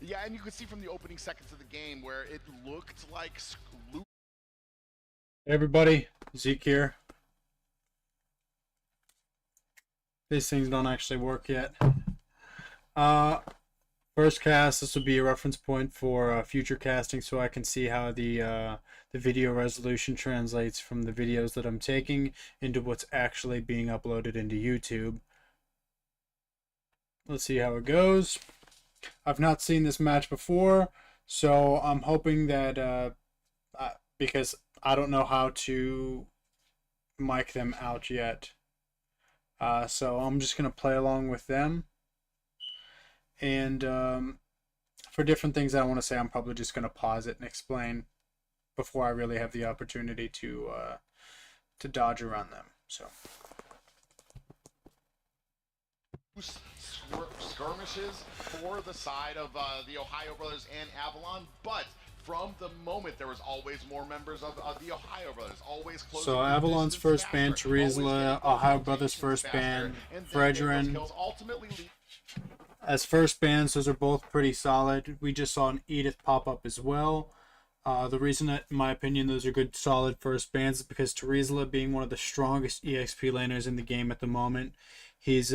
Yeah, and you could see from the opening seconds of the game where it looked like Hey everybody, Zeke here. These things don't actually work yet. Uh, First cast, this will be a reference point for future casting so I can see how the video resolution translates from the videos that I'm taking into what's actually being uploaded into YouTube. Let's see how it goes. I've not seen this match before, so I'm hoping that because I don't know how to mic them out yet. So I'm just going to play along with them. And for different things I want to say, I'm probably just going to pause it and explain before I really have the opportunity to dodge around them. So skirmishes for the side of the Ohio Brothers and Avalon, but from the moment there was always more members of the Ohio Brothers, always closing. So Avalon's first ban, Terizla, Ohio Brothers first ban, Fredrin. As first bans, those are both pretty solid. We just saw an Edith pop up as well. The reason that, in my opinion, those are good, solid first bans is because Terizla, being one of the strongest EXP laners in the game at the moment, he's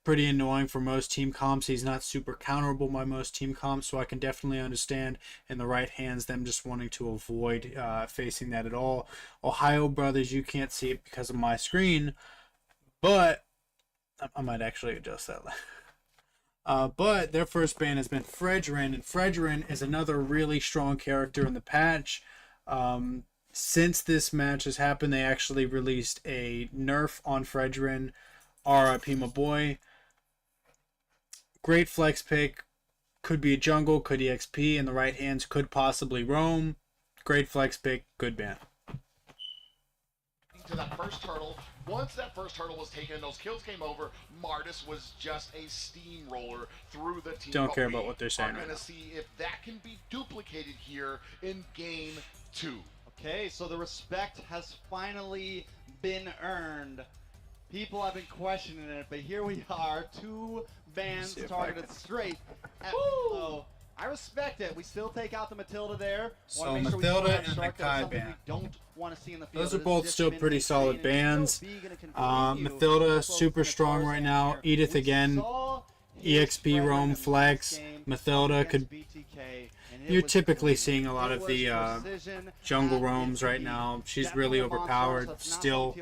pretty annoying for most team comps. He's not super counterable by most team comps, so I can definitely understand in the right hands them just wanting to avoid facing that at all. Ohio Brothers, you can't see it because of my screen, but I might actually adjust that. But their first ban has been Fredrin, and Fredrin is another really strong character in the patch. Since this match has happened, they actually released a nerf on Fredrin. RIP my boy. Great flex pick. Could be a jungle, could EXP, in the right hands, could possibly roam. Great flex pick, good ban. To that first turtle. Once that first hurdle was taken and those kills came over, Martis was just a steamroller through the team. Don't care about what they're saying. We're going to see if that can be duplicated here in Game 2. Okay, so the respect has finally been earned. People have been questioning it, but here we are, 2 bans targeted straight at Woo! I respect it. We still take out the Matilda there. So Matilda and the Kai ban. Don't want to see in the field. Those are both still pretty solid bans. Matilda super strong right now. Edith again. EXP roam flex. Matilda could. You're typically seeing a lot of the jungle roams right now. She's really overpowered. Still,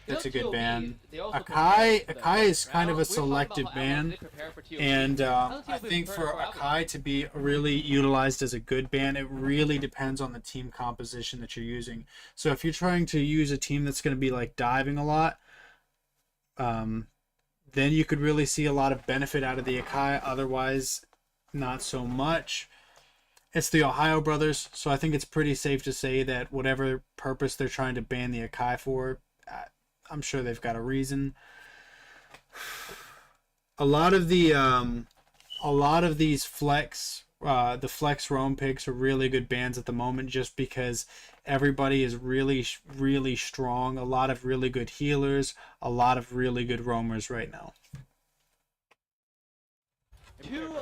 that's a good ban. Akai is kind of a selective ban, and I think for Akai to be really utilized as a good ban, it really depends on the team composition that you're using. So if you're trying to use a team that's going to be like diving a lot, then you could really see a lot of benefit out of the Akai. Otherwise, not so much. It's the Ohio Brothers, so I think it's pretty safe to say that whatever purpose they're trying to ban the Akai for, I'm sure they've got a reason. A lot of these flex, the flex roam picks are really good bans at the moment, just because everybody is really, really strong. A lot of really good healers, a lot of really good roamers right now.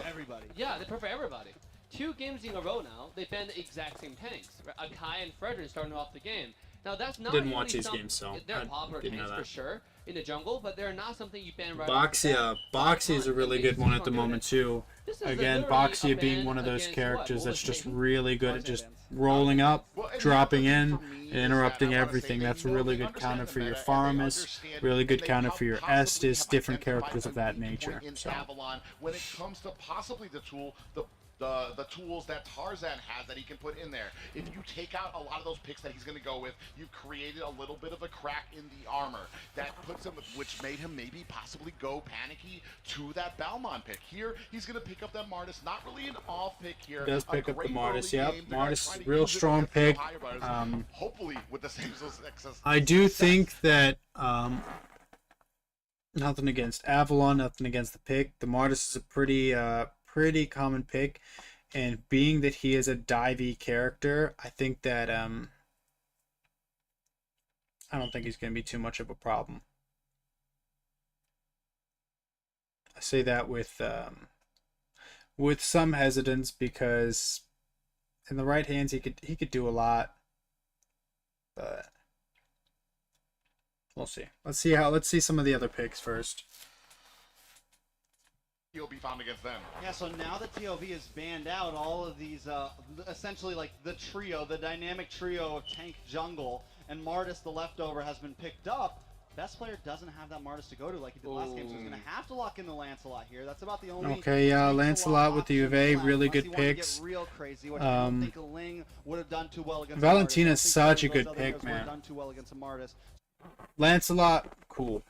Everybody. Yeah, they prefer everybody. 2 games in a row now, they banned the exact same tanks. Akai and Fredrin starting off the game. Now that's not Didn't watch these games, so they're popular tanks for sure in the jungle, but they're not something you ban right Boxia is a really good one at the moment too. Again, Boxia being one of those characters that's just really good at just rolling up, dropping in, and interrupting everything. That's a really good counter for your Farmus, really good counter for your Estus, different characters of that nature. So. When it comes to possibly the tools that Tarzan has that he can put in there. If you take out a lot of those picks that he's going to go with, you've created a little bit of a crack in the armor that puts him, which made him maybe possibly go panicky to that Balmond pick. Here, he's going to pick up that Martis. Not really an off pick here. He does pick up the Martis, yep. Martis, real strong pick. Hopefully with the same success. I do think that, nothing against Avalon, nothing against the pick. The Martis is a pretty common pick, and being that he is a divey character, I think that I don't think he's going to be too much of a problem. I say that with with some hesitance because in the right hands he could do a lot, but we'll see. Let's see some of the other picks first. TOB found against them. Yeah, so now that TOB is banned out, all of these, essentially like the trio, the dynamic trio of tank jungle, and Martis, the leftover, has been picked up. Best player doesn't have that Martis to go to like he did last game, so he's going to have to lock in the Lancelot here. That's about the only. Okay, yeah, Lancelot with the UV, really good Unless picks. Get real crazy, which I don't think Ling would have done too well against Valentina's Martis. such a good pick, man. Done too well against a Martis. Lancelot, cool.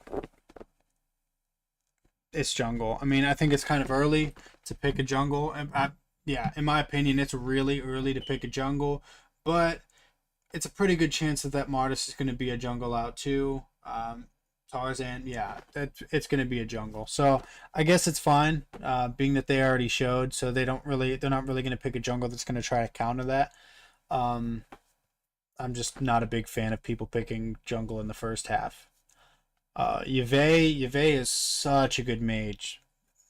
It's jungle. I mean, I think it's kind of early to pick a jungle. Yeah, in my opinion, it's really early to pick a jungle, but it's a pretty good chance that Martis is going to be a jungle out too. Tarzan, yeah, it's going to be a jungle. So I guess it's fine, being that they already showed. So they're not really going to pick a jungle that's going to try to counter that. I'm just not a big fan of people picking jungle in the first half. Yve is such a good mage.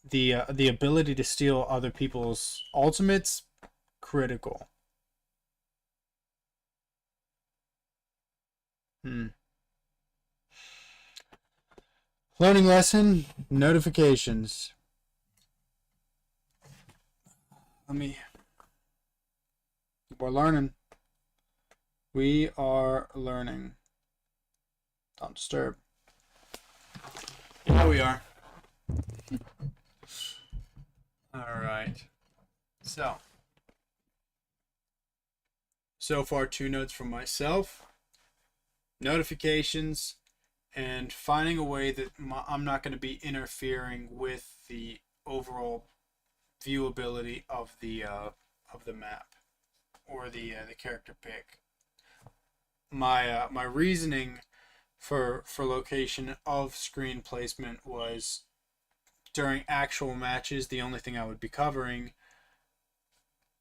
The ability to steal other people's ultimates, critical. Learning lesson, notifications. We're learning. We are learning. Don't disturb. Here we are. Alright. So far 2 notes from myself. Notifications and finding a way that I'm not going to be interfering with the overall viewability of the map or the character pick. My reasoning for location of screen placement was during actual matches, the only thing I would be covering,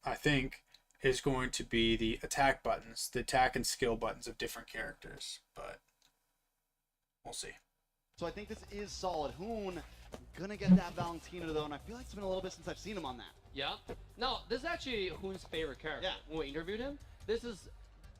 I think, is going to be the attack buttons, the attack and skill buttons of different characters, but we'll see. So I think this is solid. Hoon gonna get that Valentina though, and I feel like it's been a little bit since I've seen him on that. Yeah. No, this is actually Hoon's favorite character. Yeah. When we interviewed him, this is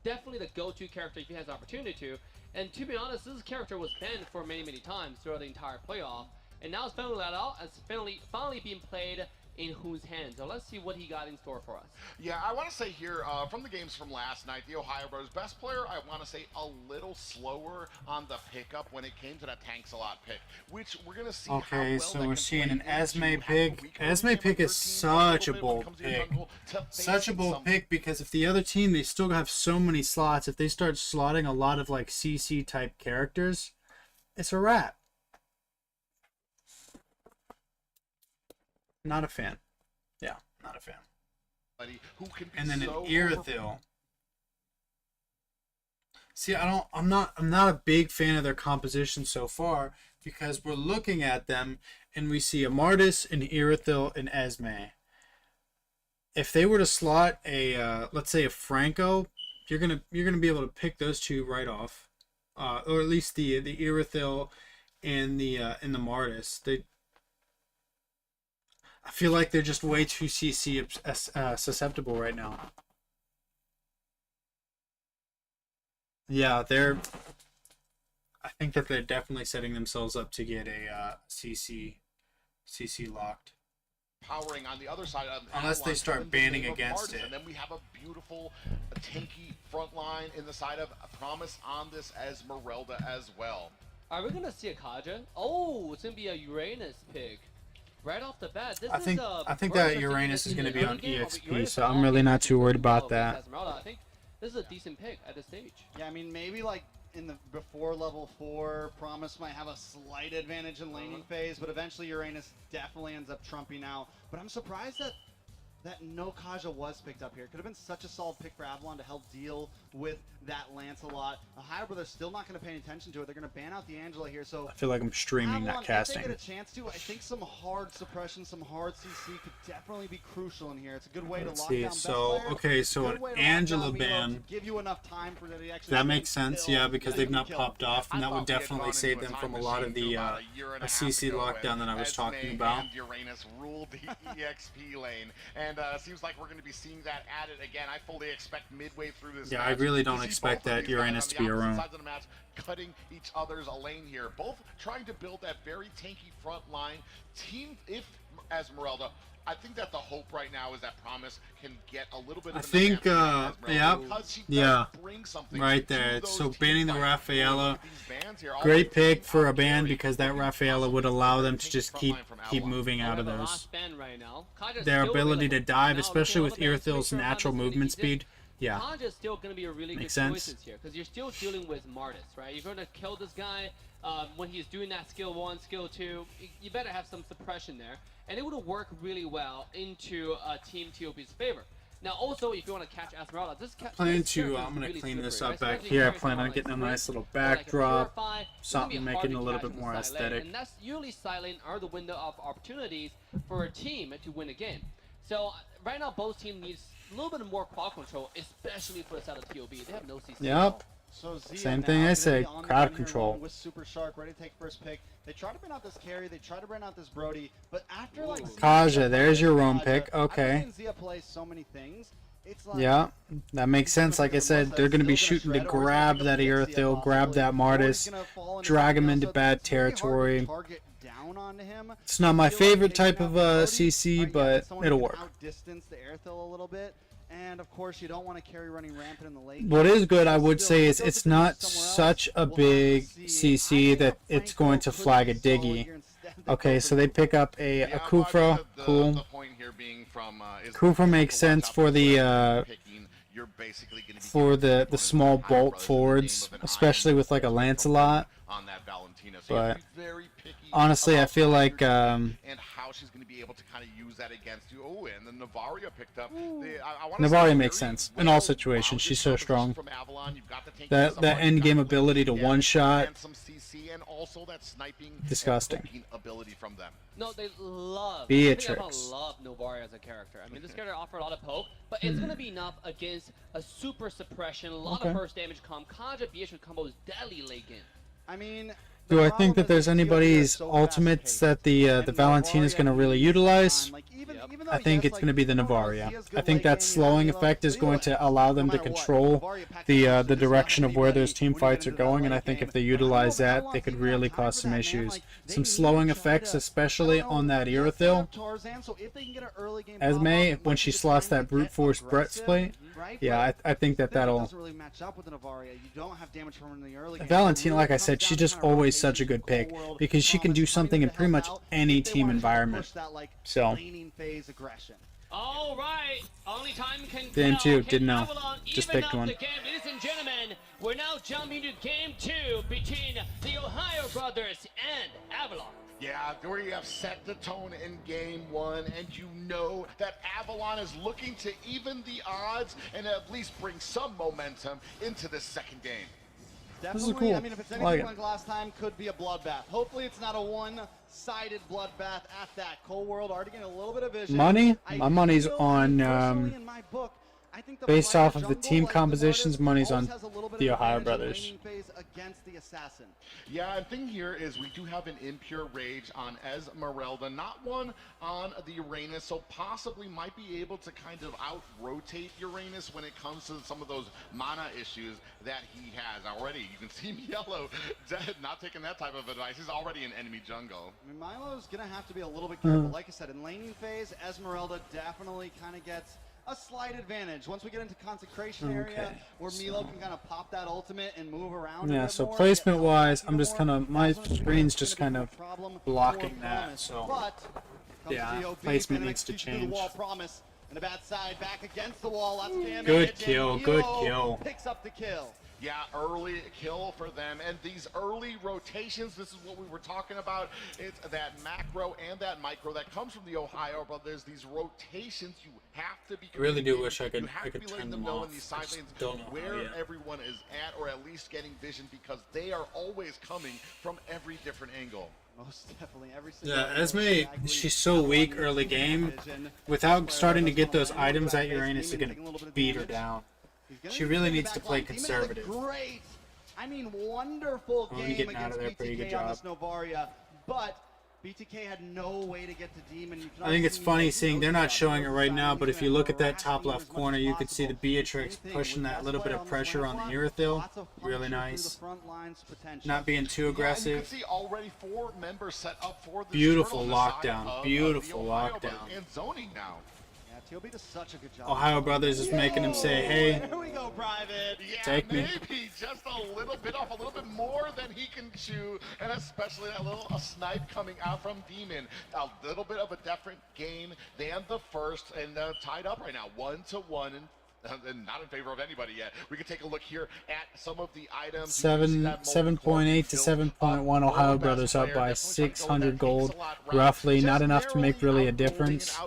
definitely the go-to character if he has the opportunity to. And to be honest, this character was banned for many, many times throughout the entire playoff. And now it's finally let out. It's finally being played in Hoon's hands. So let's see what he got in store for us. Yeah, I want to say here, from the games from last night, the Ohio Brothers best player, I want to say a little slower on the pickup when it came to that Tanks-a-Lot pick, which we're going to see how well so that we're can seeing an play Esme into pick. having Esme weaker pick is 13, such a little bit when it bold comes to your pick. jungle, to Such a facing bold some- pick because if the other team, they still have so many slots, if they start slotting a lot of like CC type characters, it's a wrap. Not a fan. Yeah, not a fan. Who can be And then so an Irithyll. See, I'm not a big fan of their composition so far because we're looking at them and we see a Martis, an Irithyll, and Esme. If they were to slot a let's say a Franco, you're gonna be able to pick those two right off, or at least the Irithyll and the Martis. I feel like they're just way too CC susceptible right now. Yeah, I think that they're definitely setting themselves up to get a CC locked. Powering on the other side of Unless they Avalon, start in the banning name of against Martis. it. And then we have a beautiful tanky front line in the side of Promise on this Esmeralda as well. Are we gonna see a Kaja? Oh, it's gonna be a Uranus pick. Right off the bat, I think that Uranus is going to be on Uranus EXP, so I'm really not too worried about that. Esmeralda. I think this is a decent pick at this stage. Yeah, I mean maybe like in the before level 4, Promise might have a slight advantage in laning phase, but eventually Uranus definitely ends up trumping out. But I'm surprised that that no Kaja was picked up here. Could have been such a solid pick for Avalon to help deal with that Lancelot. The Ohio Brothers still not going to pay attention to it. They're going to ban out the Angela here. So I feel like I'm streaming, Avalon, not casting. if they get a chance to, I think some hard suppression, some hard CC could definitely be crucial in here. It's a good way Let's to lock see. down best So, player. okay, so Good an way to lock Angela down Milo ban. to give you enough time for that he actually That makes sense, kill. yeah, because Yeah, they've you not kill. popped off, and I that would thought we had definitely gone save into a them time from a lot of machine the about a year and a half CC ago lockdown that I was Esme talking about. and Uranus ruled the EXP lane, and seems like we're going to be seeing that added again. I fully expect midway through this Yeah, match I really to don't see expect both of that these guys Uranus on to the be opposite around. sides of the match, cutting each other's lane here, both trying to build that very tanky front line. Team, if Esmeralda, I think that the hope right now is that Promise can get a little bit of I an think, advantage on Esmeralda yep, because she does yeah, bring something right to there. those So team banning the fights. Rafaela, Look at these bans here. All great they're pick taking for a out ban Gary, because that looking Rafaela possible would to allow take them the to just front keep line from keep Avalon. moving out of However, those. last ban right now, Kaja's Their still ability really to dive, now, especially with looking at all the bans, Irthil's natural Matrix, movement Avalon, speed. Yeah, Kaja's still going to be a really Makes good sense. choices here because you're still dealing with Martis, right? You're going to kill this guy when he's doing that skill 1, skill 2. You better have some suppression there, and it would work really well into Team TOB's favor. Now, also, if you want to catch Esmeralda, plan to. I'm gonna clean this up back here. I plan on getting a nice little backdrop, something making it a little bit more aesthetic. And that's usually silent are the window of opportunities for a team to win a game. So right now, both teams need a little bit more crowd control, especially for the side of TOB. They have no CC. Yep. So Zia Same now thing I gonna said, be on the crowd run here control. along with Super Shark, ready to take first pick. They try to bring out this carry, they try to bring out this Brody, but after like Zia Kaja, there's your roam Kaja, pick. Okay. I've seen Zia play so many things. It's like, Yeah, that makes sense. Like I said, they're going to be shooting to grab that Irthil, grab that Martis, drag him into bad territory. It's not my favorite type of CC, but it'll work. Outdistance the Irthil a little bit. And of course, you don't want to carry running rampant in the late. What is good, I would say, is it's not such a big CC that it's going to flag a Diggy. Okay, so they pick up a Kufra. Cool. The point here being from Kufra makes sense for the small bolt forwards, especially with like a Lancelot. on that Valentina. So But you have to be very picky honestly, I about feel what like you're doing and how she's going to be able to kind of use that against you. Oh, and then Navaria picked up. I wanna say Navaria makes very sense in all well situations. She's so rounded strong. from Avalon. You've got the tank That support, end you've game got the ability to damage, one shot. and some CC, and also that sniping and Disgusting. poking ability from them. No, they love. Beatrix. I think everyone love Novaria as a character. I mean, this character offers a lot of poke, but it's gonna be enough against a super suppression, a lot Okay. of burst damage comp. Kaja Beatrix combo is deadly late game. I mean, Do I think that there's anybody's ultimates that the Valentina is going to really utilize? I think it's going to be the Navaria. I think that slowing effect is going to allow them to control the direction of where those team fights are going, and I think if they utilize that, they could really cause some issues. Some slowing effects, especially on that Irithil. Esme, when she slots that brute force breastplate, yeah, I think that that'll. Valentina, like I said, she's just always such a good pick because she can do something in pretty much any team environment. So. All right, only time can Game tell. 2, didn't know. Avalon Just even picked up one. the game. Ladies and gentlemen, we're now jumping to game 2 between the Ohio Brothers and Avalon. Yeah, we have set the tone in game 1, and you know that Avalon is looking to even the odds and at least bring some momentum into this second game. Definitely, cool. I mean, if it's I anything like it. like last time, could be a bloodbath. Hopefully, it's not a one-sided bloodbath at that. Cold World already getting a little bit of vision. Money? I My money's feel, on, personally, in my book, I think the based player off of the jungle, team like compositions, Novartis, money's always on has a little bit the of Ohio advantage in the Brothers. laning phase against the assassin. Yeah, the thing here is we do have an impure rage on Esmeralda, not one on the Uranus, so possibly might be able to kind of out-rotate Uranus when it comes to some of those mana issues that he has already. You can see Yellow not taking that type of advice. He's already in enemy jungle. I mean, Milo's going to have to be a little bit careful. Like I said, in laning phase, Esmeralda definitely kind of gets a slight advantage. Once we get into consecration area, where Milo can kind of pop that ultimate and move around. Yeah, so placement-wise, I'm just kind of, my screen's just kind of blocking that, so yeah, placement needs to change. Promise and a bad side back against the wall. That's damage. Good kill, and good Milo kill. Picks up the kill. Yeah, early kill for them. And these early rotations, this is what we were talking about. It's that macro and that micro that comes from the Ohio Brothers. These rotations, you have to be I really do wish I could be turn letting them know off. in these I side just lanes don't know how where yet. everyone is at, or at least getting vision, because they are always coming from every different angle. Most definitely. Every single Yeah, angle, Esme, exactly. she's so Avalon weak needs early some game. vision. Without This starting to player get does those wanna land items, back that base. Uranus is Demon going taking a little to bit of beat her damage. down. He's gonna She use really the needs to back play line. Demon has a conservative. great, I mean, wonderful Only game getting out against of there, pretty good BTK on job. this Novaria, but BTK had no way to get to Demon. You can I think it's see funny he seeing knows they're the not job. showing He it knows right the now, timing. but He's if you gonna look at that harass top Demon left as much corner, as you could see the possible. Beatrix Anything pushing with that best little bit player of on this pressure on the lineup, Urethill. lots of Really punching through nice. the front lines potential. Not being too Yeah, and you can aggressive. see already 4 members set up for this Beautiful turtle on the side lockdown. of Beautiful the Ohio lockdown. Brothers. And zoning now. Yeah, TOB does such a good job. Ohio Brothers is making him say, hey, Here we go, Private. Yeah, Take me. maybe just a little bit off, a little bit more than he can chew, and especially that little snipe coming out from Demon. A little bit of a different game than the first, and tied up right now, 1-1, and not in favor of anybody yet. We can take a look here at some of the items. 7.8 to 7.1. Ohio Brothers up by 600 gold, roughly. Not enough to make really a difference.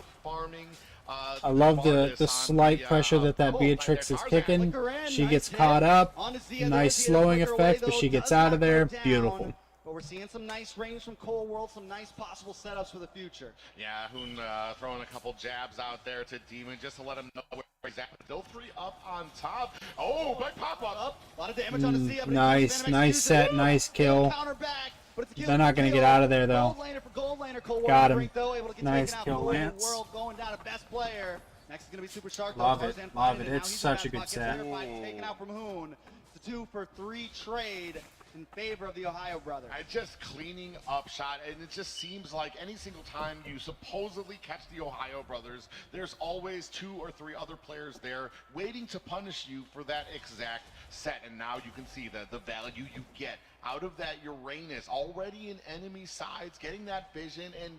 I love the slight pressure that Beatrix is kicking. She gets caught up. Nice slowing effect, but she gets out of there. Beautiful. But we're seeing some nice range from Cold World, some nice possible setups for the future. Yeah, Hoon throwing a couple jabs out there to Demon just to let him know where he's at. They'll 3 up on top. Oh, big pop-up. A lot of damage on the Zia, but Nice set, nice kill. Counter back, but it's a kill. They're not going to get out of there, though. Gold laner, Cold Got World him. though, able to get Nice taken out. kill, Cold Lance. World going down to best player. Next is going to be Super Shark. Love though. it, Tarzan love finding it. Now It's he's such in a the good back set. pocket, terrified, taken out from Hoon. It's a 2-for-3 trade in favor of the Ohio Brothers. Just cleaning up shot, and it just seems like any single time you supposedly catch the Ohio Brothers, there's always 2 or 3 other players there waiting to punish you for that exact set. And now you can see the value you get out of that Uranus, already in enemy sides, getting that vision, and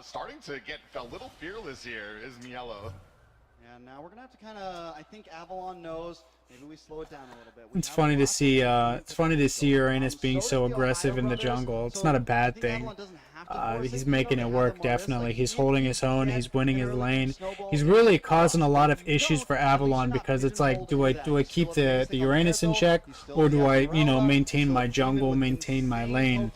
starting to get a little fearless here is Mielo. And now we're gonna have to kind of, I think Avalon knows. Maybe we slow it down a little bit. It's funny to see. It's funny to see Uranus being so aggressive in the jungle. It's not a bad thing. He's making it work. Definitely, he's holding his own. He's winning his lane. He's really causing a lot of issues for Avalon because it's like, do I keep the Uranus in check, or do I maintain my jungle, maintain my lane?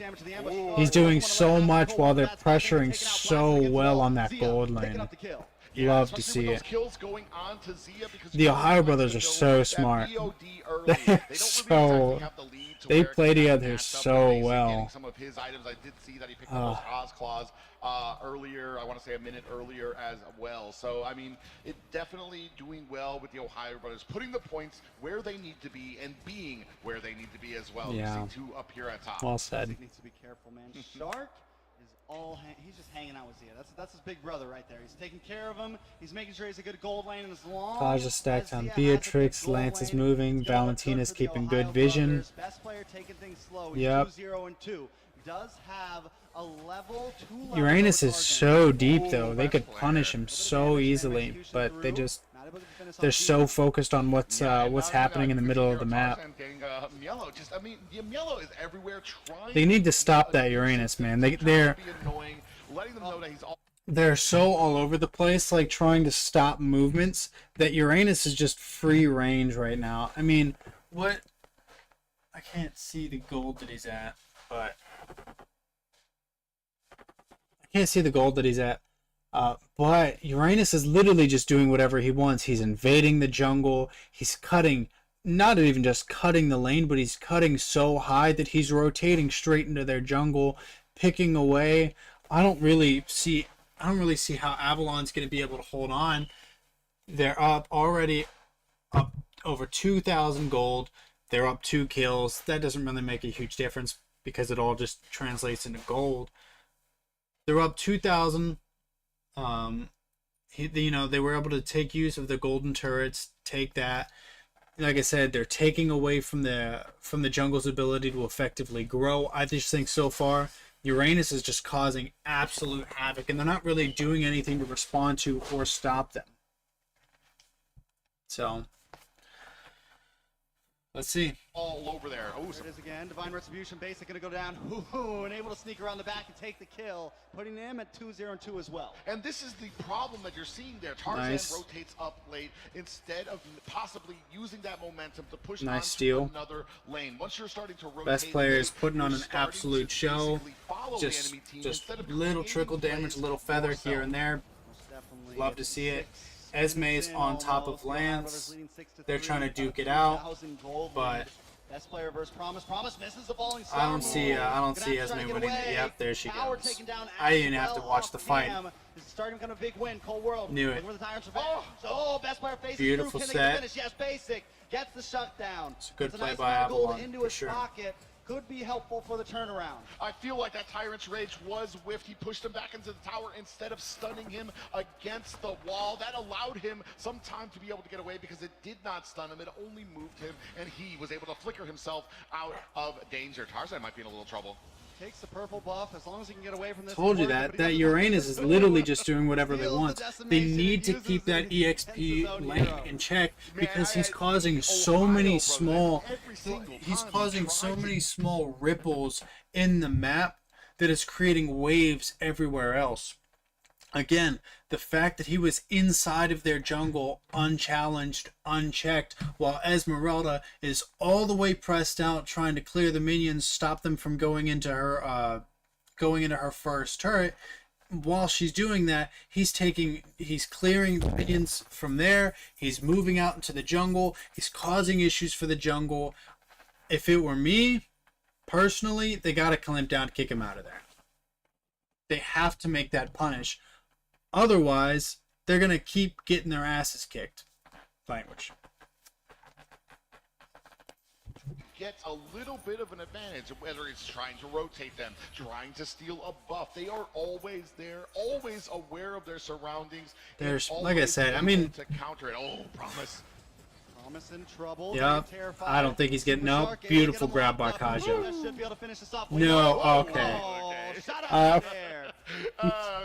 He's doing so much while they're pressuring so well on that gold lane. Love to see it. The Ohio Brothers are so smart. They play together so well. Some of his items, I did see that he picked up those Oz Claws earlier. I want to say a minute earlier as well. So I mean, it definitely doing well with the Ohio Brothers, putting the points where they need to be and being where they need to be as well. Yeah. You see 2 up here at top. Well said. He needs to be careful, man. Shark is he's just hanging out with Zia. That's his big brother right there. He's taking care of him. He's making sure he's a good gold lane, and as long Kaja as stacks on Zia has a Beatrix. good gold Lance is lane, moving. it's gonna look Valentina's good for the keeping Ohio good vision. Brothers. Best player taking things slow. He's Yep. 2-0-2. Does have a level 2 Uranus is so deep, though. Oh, They could best punish player. him so easily, but they're so focused on what's happening in the middle of the map. I mean, Mielo is everywhere trying. They need to stop that Uranus, man. They're letting them know that he's all they're so all over the place, like trying to stop movements, that Uranus is just free range right now. I mean, what? I can't see the gold that he's at, but but Uranus is literally just doing whatever he wants. He's invading the jungle. He's cutting, not even just cutting the lane, but he's cutting so high that he's rotating straight into their jungle, picking away. I don't really see how Avalon's going to be able to hold on. They're already up over 2,000 gold. They're up 2 kills. That doesn't really make a huge difference because it all just translates into gold. They're up 2,000. They were able to take use of the golden turrets, take that. Like I said, they're taking away from the jungle's ability to effectively grow. I just think so far Uranus is just causing absolute havoc, and they're not really doing anything to respond to or stop them. So Let's see. all over there. Oh, There it is again. Divine Retribution basic going to go down. Ooh, and able to sneak around the back and take the kill, putting him at 2-0-2 as well. and this is the problem that you're seeing there. Tarzan Nice. rotates up late instead of possibly using that momentum to push Nice on steal. to another lane. Once you're starting to rotate Best player is late, putting on you're an starting absolute to show. basically follow the Just enemy team just instead of little creating trickle damage, plays a little feather yourself. here and there. Most definitely. Love to see it. 6 Esme's minutes in on top almost. of Lance. Brothers leading 6-3. They're trying to About duke it out, 3,000 gold but lead. Best player versus Promise. Promise misses the falling star. I don't see Gonna Esme have to try to get winning it. away. Yep, there she Tower goes. taken down I didn't as have to well watch off the fight. Cam. This is starting to become a big win. Cold World. Knew it. Looking for the Tyrant's revenge. Oh, best player faces Beautiful through. Can they get the set. finish? Yes, basic. Gets the shutdown. It's a good It's play nice by amount of gold Avalon, into for his sure. pocket. Could be helpful for the turnaround. I feel like that Tyrant's Rage was whiffed. He pushed him back into the tower instead of stunning him against the wall. That allowed him some time to be able to get away because it did not stun him. It only moved him, and he was able to flicker himself out of danger. Tarzan might be in a little trouble. Takes the purple buff as long as he can get away from this. Told you that. That Uranus is literally just doing whatever they want. They need to keep that EXP lane in check because he's causing so many small ripples in the map that is creating waves everywhere else. Again, the fact that he was inside of their jungle, unchallenged, unchecked, while Esmeralda is all the way pressed out, trying to clear the minions, stop them from going into her first turret. While she's doing that, he's clearing the minions from there. He's moving out into the jungle. He's causing issues for the jungle. If it were me, personally, they gotta clamp down, kick him out of there. They have to make that punish. Otherwise, they're going to keep getting their asses kicked. Language. Gets a little bit of an advantage, whether it's trying to rotate them, trying to steal a buff. They are always there, always aware of their surroundings. and There's, like I always said, I able mean, to counter it. Oh, Promise. Promise in trouble. Yep. I don't think he's getting no. Beautiful grab by Kaja. Should be able to finish this off. No, Whoa, okay. whoa, shut up there.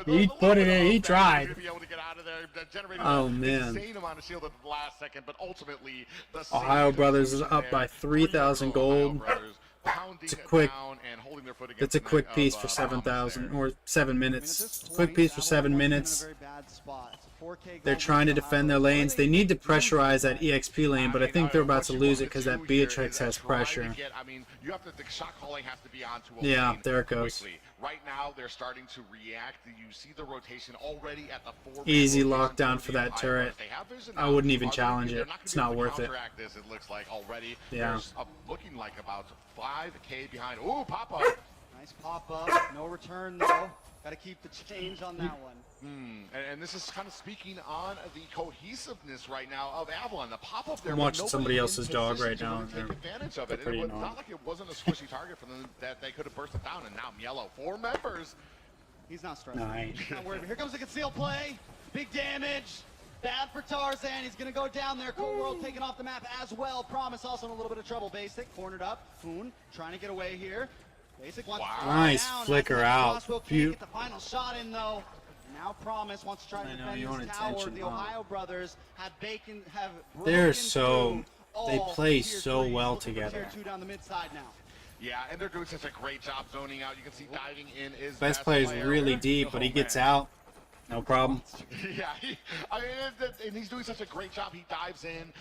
He put it in, he tried. To be able to get out of there. That generated Oh, an man. insane amount of shield at the last second, but ultimately the Ohio same Brothers is execution up by there. 3,000 gold. Ohio Brothers pounding It's a quick- down and holding their foot against It's a the neck quick of, piece for Promise 7,000 there. or 7 I mean, at minutes. this Quick point, piece for Avalon 7 wasn't in a minutes. very bad spot. It's a 4K They're gold trying to lead defend their Ohio. lanes. They need to pressurize that EXP lane, but I think they're about to what you lose it want because to that do Beatrix here is has try to pressure. get- I mean, you have to. The shot calling has to be onto a Yeah, lane there it goes. quickly. Right now, they're starting to react. You see the rotation already at the 4. Easy lockdown for that turret. They have vision I now. wouldn't even Are they- challenge they're it. not gonna It's be able not to worth it. counteract this, it looks like already. Yeah. There's looking like about 5K behind. Ooh, pop up. Nice pop up. No return though. Got to keep the change on that one. And this is kind of speaking on the cohesiveness right now of Avalon. The pop-up there. I'm but watching nobody somebody in else's dog position right to now, really and take they're- advantage of they're it. pretty It was not annoying. like it wasn't a squishy target for them that they could have burst it down. And now Yellow, 4 members. He's not stressed. No, I ain't. Not worried. Here comes the concealed play. Big damage. Bad for Tarzan. He's going to go down there. Cold World taken off the map as well. Promise also in a little bit of trouble. Basic cornered up. Foon trying to get away here. Basic wants to Nice down. flicker That's out. Crossbow can't Beau- get the final shot in though. Now Promise wants to try to I know, defend you want his tower. attention, The huh? Ohio brothers have They're broken so- through they all play tier so threes, well looking for together. Tier 2 down the mid side now. Yeah, and they're doing such a great job zoning out. You can see diving in is Best player's player. really deep, but he gets out. No problem. Yeah, and he's doing such a great job. He dives in,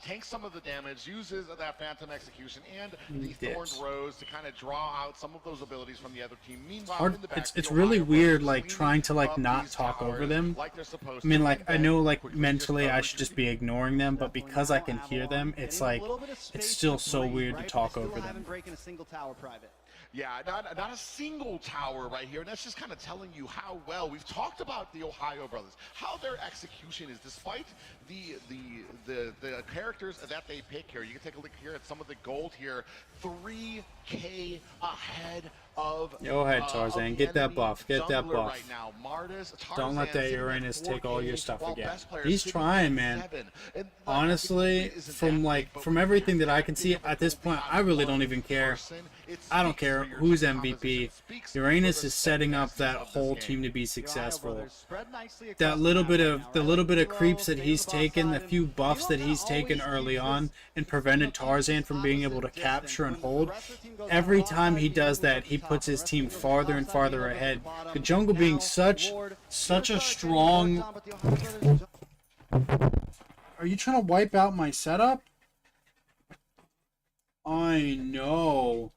tanks some of the damage, uses that Phantom Execution and the Thorned dips. Rose to kind of draw out some of those abilities from the other team. Meanwhile, Hard- in the back, it's the really Ohio weird, Brothers like, cleaning trying to, like, up not these talk over towers them. like they're supposed I mean, to, like, and I then know, like, quickly mentally just I should just be ignoring them, but because I can hear them, it's like, it's still so weird to talk over them. Breaking a single tower private. Yeah, not a single tower right here, and that's just kind of telling you how well we've talked about the Ohio Brothers, how their execution is, despite the characters that they pick here. You can take a look here at some of the gold here, 3K ahead of Go ahead, of Tarzan. the Get that enemy buff. Get that jungler buff. right now. Martis, Don't let Tarzan that sitting at Uranus take all 4K, your stuff while again. best players He's sitting trying, at man. 7. And, Honestly, it isn't from that like big, but from when you everything have that I can see big of a at this goal point, I beyond really one don't even care. person, it I don't speaks care for your who's team MVP. composition. It speaks for Uranus the is setting up steadfastness that of this whole game. team to be successful. Brothers spread nicely across That the little map bit right of now, the right? little bit of Milo creeps that stays he's on the boss taken, the side, few and buffs Milo that not he's taken always early keeps on this- and Milo prevented keeps Tarzan this from being able to opposite capture and distance. When hold. the rest of the team goes Every down time low he side, does moves up that, to he the top, puts and his the rest of team the goes farther top and side, farther Milo goes to the ahead. bottom. The jungle being Now, such Lord, a Superstar is getting strong. worked on, but the Ohio Brothers Are you trying to wipe out my setup? I know.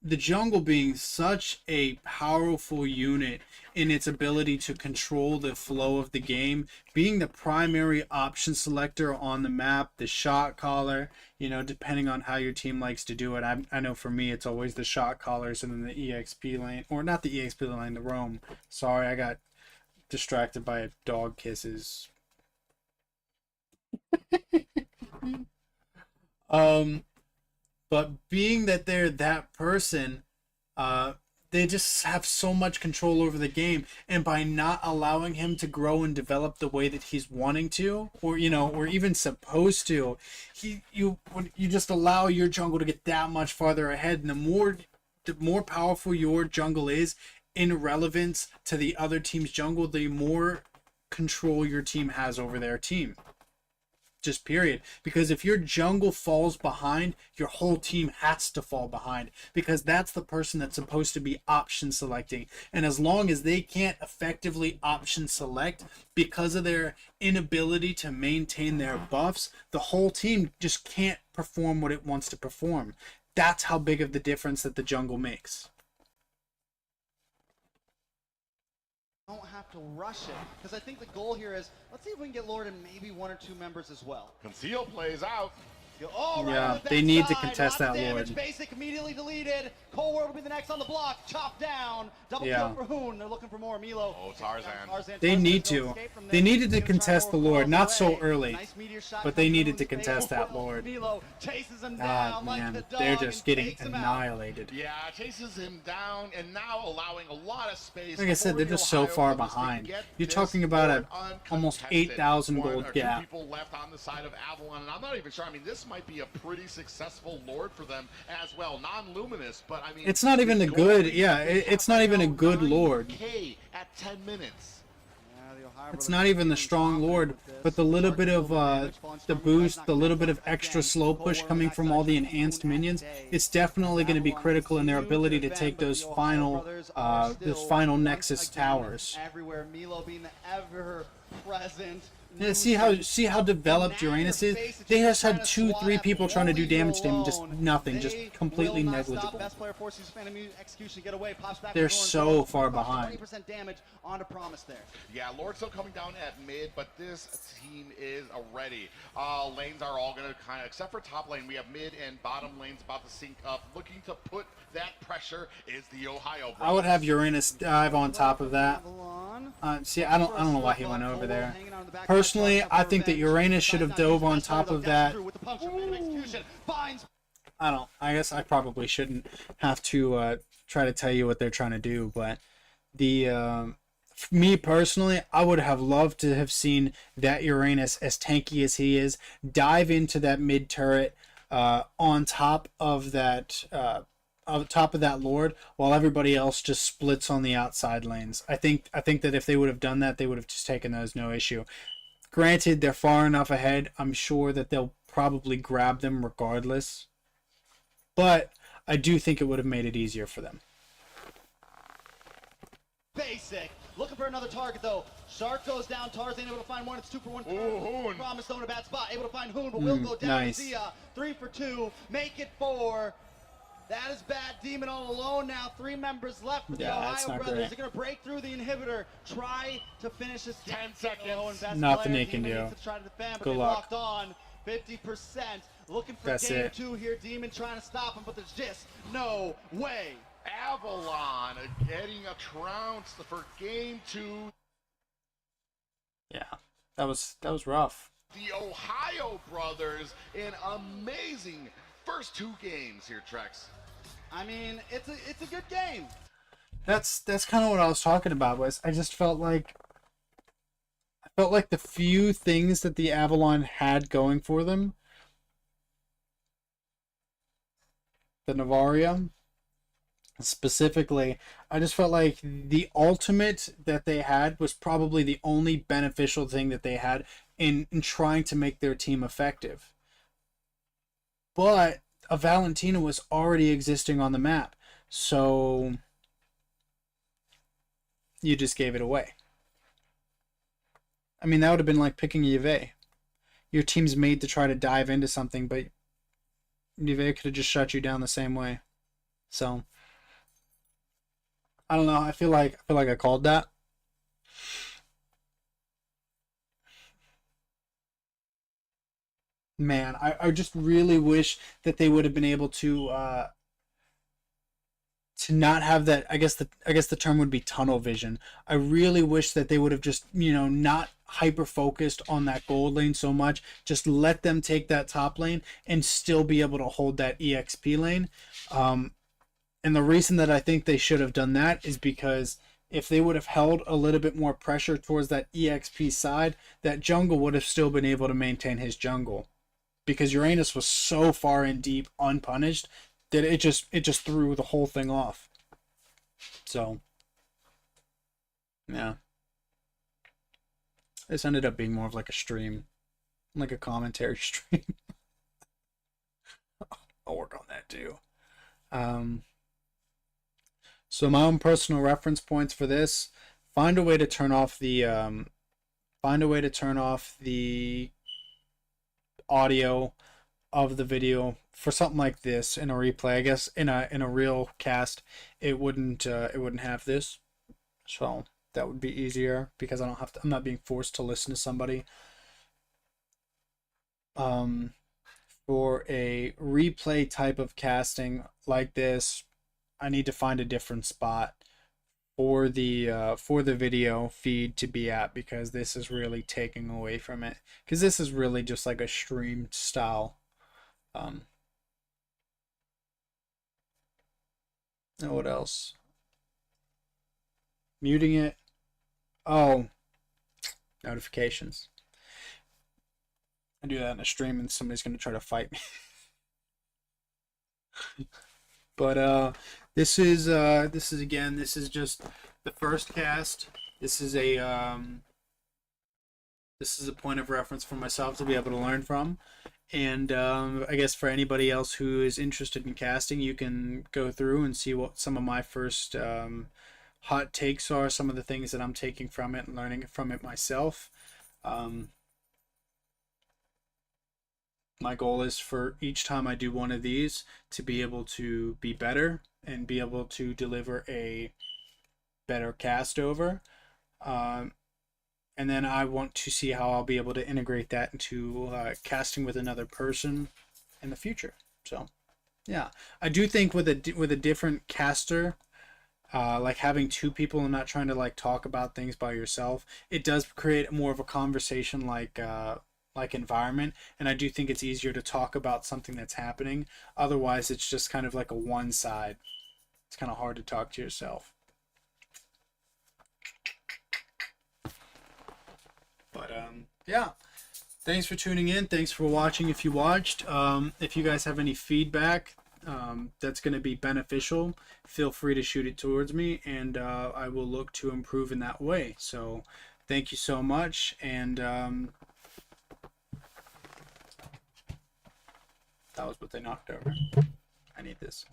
The jungle being such a powerful unit in its ability to control the flow of the game, being the primary option selector on the map, the shot caller, depending on how your team likes to do it. I know for me, it's always the shot callers and then the EXP lane, or not the EXP lane, the roam. Sorry, I got distracted by dog kisses. But being that they're that person, they just have so much control over the game, and by not allowing him to grow and develop the way that he's wanting to, or or even supposed to, you just allow your jungle to get that much farther ahead, and the more powerful your jungle is in relevance to the other team's jungle, the more control your team has over their team. Just period. Because if your jungle falls behind, your whole team has to fall behind, because that's the person that's supposed to be option selecting. And as long as they can't effectively option select because of their inability to maintain their buffs, the whole team just can't perform what it wants to perform. That's how big of the difference that the jungle makes. don't have to rush it, because I think the goal here is, let's see if we can get Lord and maybe 1 or 2 members as well. Conceal plays out. Oh, right Yeah, on the they need to backside. contest Lots of that damage. Lord. Basic immediately deleted. Cold World will be the next on the block. Chopped down. Double Yeah. kill for Hoon. They're looking for more. Milo. Oh, Tarzan. They Tarzan need has no to. escape from They this. needed to He's gonna try contest the more Lord, not across so the way. early, Nice meteor shot but they comes needed from to Hoon's contest face. that Lord. Milo chases him Ah, down like man, the dog they're just and getting takes him out. annihilated. Yeah, chases him down and now allowing a lot of space. Like I said, they're for the just so Ohio far Brothers to behind. get You're this talking about Lord a almost uncontested. 8,000 1 gold or 2 gap. people left on the side of Avalon, and I'm not even sure. I mean, this might be a pretty successful Lord for them as well. Non-luminous, but I mean, It's not even a gold good, lead yeah, they it's have not right even a now, good Lord. 9K at 10 minutes. Yeah, the Ohio It's Brothers not even the feeling strong confident Lord, with this. but the little Dark bit of Silver damage, falling the strong, boost, knocks the little that bit of one extra again. slow Cold push War coming from all the backside, enhanced Hoon minions, at it's bay. definitely going to be Avalon critical in their continue ability to defend, take but those the Ohio final Brothers are those still final once Nexus again towers. everywhere. Milo being the ever present. Yeah, see how developed Uranus is? They just had 2-3 people trying to do damage to him, just nothing, just completely negligible. Best player forces Phantom execution get away, pops back They're with Thorn, so throws far across behind. 20% damage onto Promise there. Yeah, Lord still coming down at mid, but this team is ready. Lanes are all going to kind of, except for top lane, we have mid and bottom lanes about to sync up. Looking to put that pressure is the Ohio Brothers. I would have Uranus dive on top of that. Avalon. See, I don't know why he went over there. Personally, I think that Uranus should have dove on top of that. I guess I probably shouldn't have to try to tell you what they're trying to do, but me personally, I would have loved to have seen that Uranus, as tanky as he is, dive into that mid turret on top of that Lord, while everybody else just splits on the outside lanes. I think that if they would have done that, they would have just taken those, no issue. Granted, they're far enough ahead. I'm sure that they'll probably grab them regardless. But I do think it would have made it easier for them. Basic. Looking for another target though. Shark goes down. Tarzan able to find one. It's 2 for 1. Hoon. Promise though in a bad spot. Able to find Hoon, but will go down. Nice. Zia. 3 for 2. Make it 4. That is bad. Demon all alone now. 3 members left for the that's Ohio not Brothers. great. They're going to break through the inhibitor. Try to finish this. 10 seconds. Nothing Player, they can Demon do. needs to try to defend, but Good they luck. locked on. 50%. Looking for That's game it. 2 here. Demon trying to stop him, but there's just no way. Avalon getting a trounce for game 2. Yeah, that was rough. The Ohio Brothers in amazing first 2 games here, Trex. I mean, it's a good game. That's kind of what I was talking about. Was I just felt like the few things that the Avalon had going for them, the Navaria specifically, I just felt like the ultimate that they had was probably the only beneficial thing that they had in trying to make their team effective. But a Valentina was already existing on the map, so you just gave it away. I mean, that would have been like picking Yve. Your team's made to try to dive into something, but Yve could have just shut you down the same way. So I don't know. I feel like I called that. Man, I just really wish that they would have been able to not have that. I guess the term would be tunnel vision. I really wish that they would have just, not hyper focused on that gold lane so much. Just let them take that top lane and still be able to hold that EXP lane. And the reason that I think they should have done that is because if they would have held a little bit more pressure towards that EXP side, that jungle would have still been able to maintain his jungle. Because Uranus was so far in deep, unpunished, that it just threw the whole thing off. So, yeah. This ended up being more of like a stream. Like a commentary stream. I'll work on that too. So my own personal reference points for this: find a way to turn off the audio of the video for something like this in a replay. I guess in a real cast, it wouldn't have this, so that would be easier because I'm not being forced to listen to somebody. For a replay type of casting like this, I need to find a different spot for the video feed to be at, because this is really taking away from it, because this is really just like a stream style. Now what else? Muting it. Oh, notifications. I do that in a stream and somebody's gonna try to fight me. But this is just the first cast. This is a point of reference for myself to be able to learn from. And I guess for anybody else who is interested in casting, you can go through and see what some of my first hot takes are, some of the things that I'm taking from it and learning from it myself. My goal is for each time I do one of these to be able to be better and be able to deliver a better cast over. And then I want to see how I'll be able to integrate that into casting with another person in the future. So, yeah, I do think with a different caster, like having two people and not trying to like talk about things by yourself, it does create more of a conversation like environment, and I do think it's easier to talk about something that's happening. Otherwise, it's just kind of like a one side. It's kind of hard to talk to yourself. But yeah, thanks for tuning in. Thanks for watching if you watched. If you guys have any feedback that's going to be beneficial, feel free to shoot it towards me, and I will look to improve in that way. So thank you so much, and that was what they knocked over. I need this.